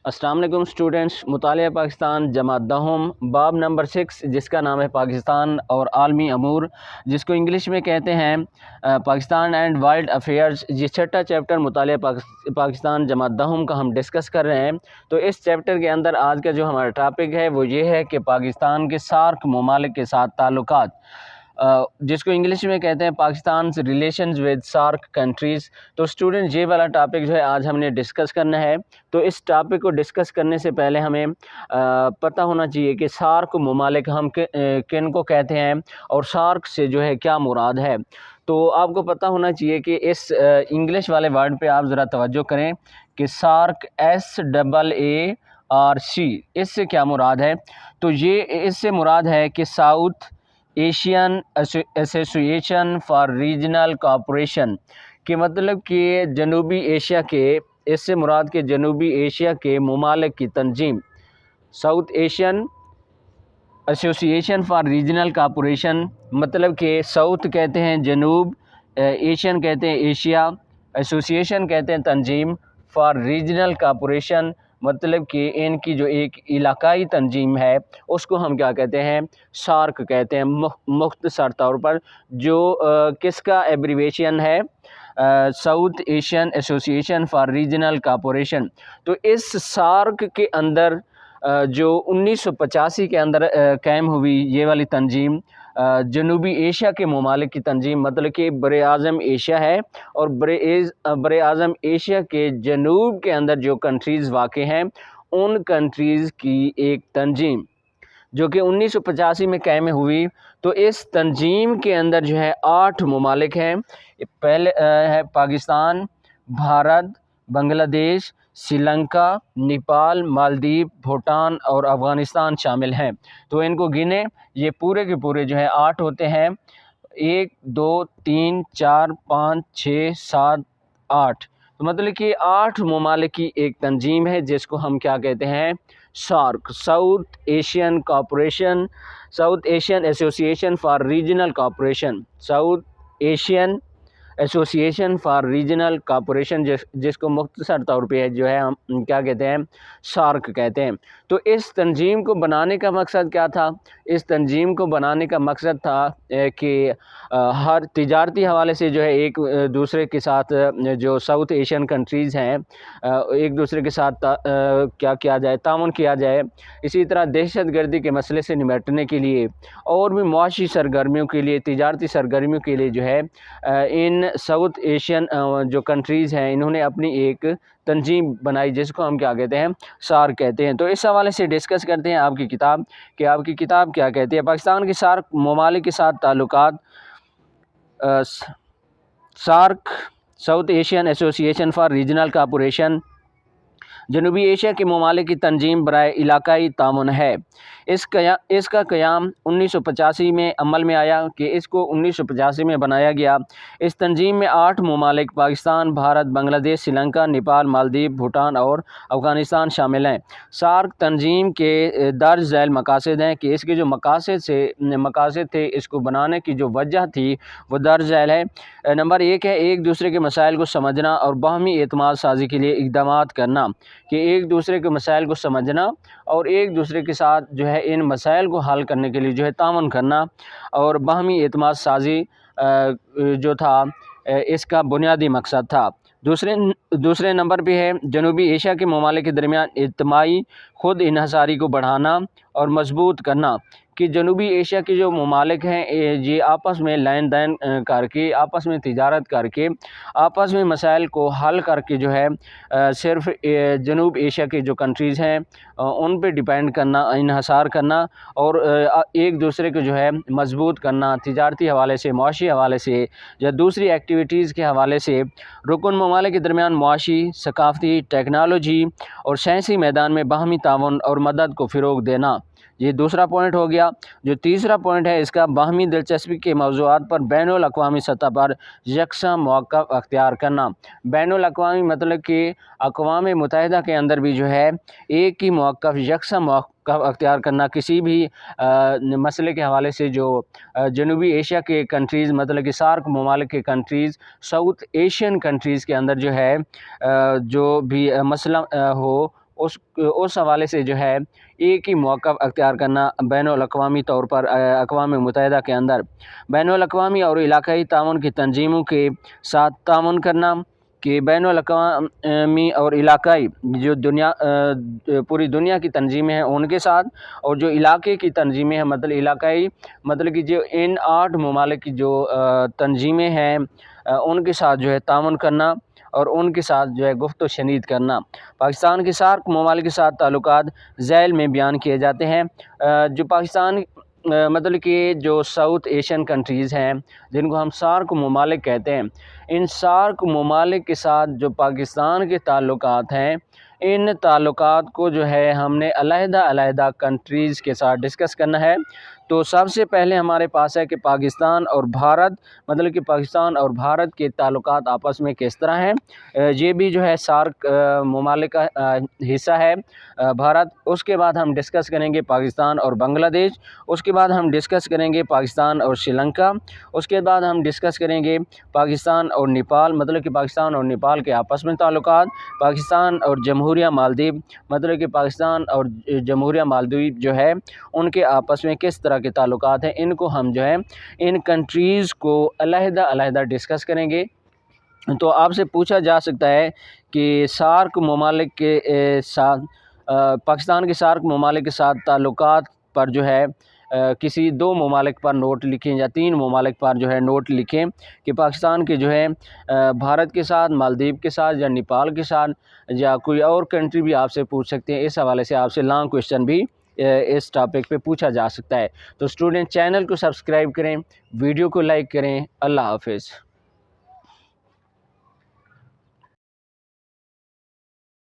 السلام علیکم اسٹوڈنٹس، مطالعہ پاکستان جماعت دہم باب نمبر 6 جس کا نام ہے پاکستان اور عالمی امور، جس کو انگلش میں کہتے ہیں پاکستان اینڈ ورلڈ افیئرز، یہ چھٹا چیپٹر مطالعہ پاکستان جماعت دہم کا ہم ڈسکس کر رہے ہیں۔ تو اس چیپٹر کے اندر آج کا جو ہمارا ٹاپک ہے وہ یہ ہے کہ پاکستان کے سارک ممالک کے ساتھ تعلقات، جس کو انگلش میں کہتے ہیں Pakistan relations with SAARC countries. تو اسٹوڈنٹ یہ والا ٹاپک جو ہے آج ہم نے ڈسکس کرنا ہے۔ تو اس ٹاپک کو ڈسکس کرنے سے پہلے ہمیں پتہ ہونا چاہیے کہ سارک ممالک ہم کن کو کہتے ہیں اور سارک سے جو ہے کیا مراد ہے۔ تو آپ کو پتہ ہونا چاہیے کہ اس انگلش والے ورڈ پہ آپ ذرا توجہ کریں کہ سارک SAARC اس سے کیا مراد ہے۔ تو یہ اس سے مراد ہے کہ south Asian association for regional cooperation, کہ مطلب کہ جنوبی ایشیا کے، اس سے مراد کہ جنوبی ایشیا کے ممالک کی تنظیم، south Asian association for regional cooperation, مطلب کہ ساؤتھ کہتے ہیں جنوب، ایشین کہتے ہیں ایشیا، ایسوسیشن کہتے ہیں تنظیم، فار ریجنل کوآپریشن مطلب کہ ان کی جو ایک علاقائی تنظیم ہے اس کو ہم کیا کہتے ہیں، سارک کہتے ہیں مختصر طور پر، جو کس کا ایبریویشن ہے، south Asian association for regional cooperation. تو اس سارک کے اندر جو 1985 کے اندر قائم ہوئی یہ والی تنظیم، جنوبی ایشیا کے ممالک کی تنظیم، مطلب کہ بر اعظم ایشیا ہے اور بر اعظم ایشیا کے جنوب کے اندر جو کنٹریز واقع ہیں ان کنٹریز کی ایک تنظیم جو کہ 1985 میں قائم ہوئی۔ تو اس تنظیم کے اندر جو ہے 8 ممالک ہیں۔ پہلے ہے پاکستان، بھارت، بنگلہ دیش، سری لنکا، نیپال، مالدیپ، بھوٹان اور افغانستان شامل ہیں۔ تو ان کو گنے، یہ پورے کے پورے جو ہے 8 ہوتے ہیں، 1 2 3 4 5 6 7 8، تو مطلب کہ 8 ممالک کی ایک تنظیم ہے جس کو ہم کیا کہتے ہیں، SAARC, south Asian cooperation, south Asian association for regional cooperation, south Asian association for regional cooperation, جس کو مختصر طور پہ جو ہے ہم کیا کہتے ہیں، سارک کہتے ہیں۔ تو اس تنظیم کو بنانے کا مقصد کیا تھا؟ اس تنظیم کو بنانے کا مقصد تھا کہ ہر تجارتی حوالے سے جو ہے ایک دوسرے کے ساتھ، جو ساؤتھ ایشین کنٹریز ہیں ایک دوسرے کے ساتھ کیا کیا جائے، تعاون کیا جائے۔ اسی طرح دہشت گردی کے مسئلے سے نمٹنے کے لیے اور بھی معاشی سرگرمیوں کے لیے، تجارتی سرگرمیوں کے لیے جو ہے ان ساؤتھ ایشین جو کنٹریز ہیں انہوں نے اپنی ایک تنظیم بنائی جس کو ہم کیا کہتے ہیں، سارک کہتے ہیں۔ تو اس حوالے سے ڈسکس کرتے ہیں آپ کی کتاب، کہ آپ کی کتاب کیا کہتی ہے۔ پاکستان کے سارک ممالک کے ساتھ تعلقات، SAARC south Asian association for regional cooperation جنوبی ایشیا کے ممالک کی تنظیم برائے علاقائی تعاون ہے۔ اس کا قیام 1985 میں عمل میں آیا، کہ اس کو 1985 میں بنایا گیا۔ اس تنظیم میں 8 ممالک پاکستان، بھارت، بنگلہ دیش، سری لنکا، نیپال، مالدیپ، بھوٹان اور افغانستان شامل ہیں۔ سارک تنظیم کے درج ذیل مقاصد ہیں، کہ اس کے جو مقاصد تھے، اس کو بنانے کی جو وجہ تھی وہ درج ذیل ہے۔ نمبر 1 ہے ایک دوسرے کے مسائل کو سمجھنا اور باہمی اعتماد سازی کے لیے اقدامات کرنا، کہ ایک دوسرے کے مسائل کو سمجھنا اور ایک دوسرے کے ساتھ جو ہے ان مسائل کو حل کرنے کے لیے جو ہے تعاون کرنا، اور باہمی اعتماد سازی جو تھا اس کا بنیادی مقصد تھا۔ دوسرے نمبر پہ ہے جنوبی ایشیا کے ممالک کے درمیان اجتماعی خود انحصاری کو بڑھانا اور مضبوط کرنا، کہ جنوبی ایشیا کے جو ممالک ہیں یہ آپس میں لین دین کر کے، آپس میں تجارت کر کے، آپس میں مسائل کو حل کر کے جو ہے صرف جنوب ایشیا کے جو کنٹریز ہیں ان پہ ڈیپینڈ کرنا، انحصار کرنا اور ایک دوسرے کو جو ہے مضبوط کرنا، تجارتی حوالے سے، معاشی حوالے سے یا دوسری ایکٹیویٹیز کے حوالے سے، رکن ممالک کے درمیان معاشی، ثقافتی، ٹیکنالوجی اور سائنسی میدان میں باہمی تعاون اور مدد کو فروغ دینا، یہ دوسرا پوائنٹ ہو گیا۔ جو تیسرا پوائنٹ ہے اس کا باہمی دلچسپی کے موضوعات پر بین الاقوامی سطح پر یکساں موقف اختیار کرنا۔ بین الاقوامی مطلب کہ اقوام متحدہ کے اندر بھی جو ہے ایک ہی موقف، یکساں موقف اختیار کرنا کسی بھی مسئلے کے حوالے سے، جو جنوبی ایشیا کے کنٹریز مطلب کہ سارک ممالک کے کنٹریز، ساؤتھ ایشین کنٹریز کے اندر جو ہے جو بھی مسئلہ ہو اس حوالے سے جو ہے ایک ہی موقف اختیار کرنا بین الاقوامی طور پر اقوام متحدہ کے اندر بین الاقوامی اور علاقائی تعاون کی تنظیموں کے ساتھ تعاون کرنا کہ بین الاقوامی اور علاقائی جو پوری دنیا کی تنظیمیں ہیں ان کے ساتھ، اور جو علاقے کی تنظیمیں ہیں مطلب علاقائی، مطلب کہ جو ان 8 ممالک کی جو تنظیمیں ہیں ان کے ساتھ جو ہے تعاون کرنا اور ان کے ساتھ جو ہے گفت و شنید کرنا۔ پاکستان کے سارک ممالک کے ساتھ تعلقات ذیل میں بیان کیے جاتے ہیں۔ جو پاکستان مطلب کہ جو ساؤتھ ایشین کنٹریز ہیں جن کو ہم سارک ممالک کہتے ہیں، ان سارک ممالک کے ساتھ جو پاکستان کے تعلقات ہیں، ان تعلقات کو جو ہے ہم نے علیحدہ علیحدہ کنٹریز کے ساتھ ڈسکس کرنا ہے۔ تو سب سے پہلے ہمارے پاس ہے کہ پاکستان اور بھارت، مطلب کہ پاکستان اور بھارت کے تعلقات آپس میں کس طرح ہیں، یہ بھی جو ہے سارک ممالک کا حصہ ہے بھارت۔ اس کے بعد ہم ڈسکس کریں گے پاکستان اور بنگلہ دیش، اس کے بعد ہم ڈسکس کریں گے پاکستان اور سری لنکا، اس کے بعد ہم ڈسکس کریں گے پاکستان اور نیپال، مطلب کہ پاکستان اور نیپال کے آپس میں تعلقات، پاکستان اور جمہوریہ مالدیپ، مطلب کہ پاکستان اور جمہوریہ مالدیپ جو ہے ان کے آپس میں کس طرح کے تعلقات ہیں، ان کو ہم جو ہے ان کنٹریز کو علیحدہ علیحدہ ڈسکس کریں گے۔ تو آپ سے پوچھا جا سکتا ہے کہ سارک ممالک کے ساتھ پاکستان کے سارک ممالک کے ساتھ تعلقات پر جو ہے کسی 2 ممالک پر نوٹ لکھیں یا 3 ممالک پر جو ہے نوٹ لکھیں کہ پاکستان کے جو ہے بھارت کے ساتھ، مالدیپ کے ساتھ یا نیپال کے ساتھ یا کوئی اور کنٹری بھی آپ سے پوچھ سکتے ہیں۔ اس حوالے سے آپ سے لانگ کویشچن بھی اس ٹاپک پہ پوچھا جا سکتا ہے۔ تو اسٹوڈنٹ چینل کو سبسکرائب کریں، ویڈیو کو لائک کریں۔ اللہ حافظ۔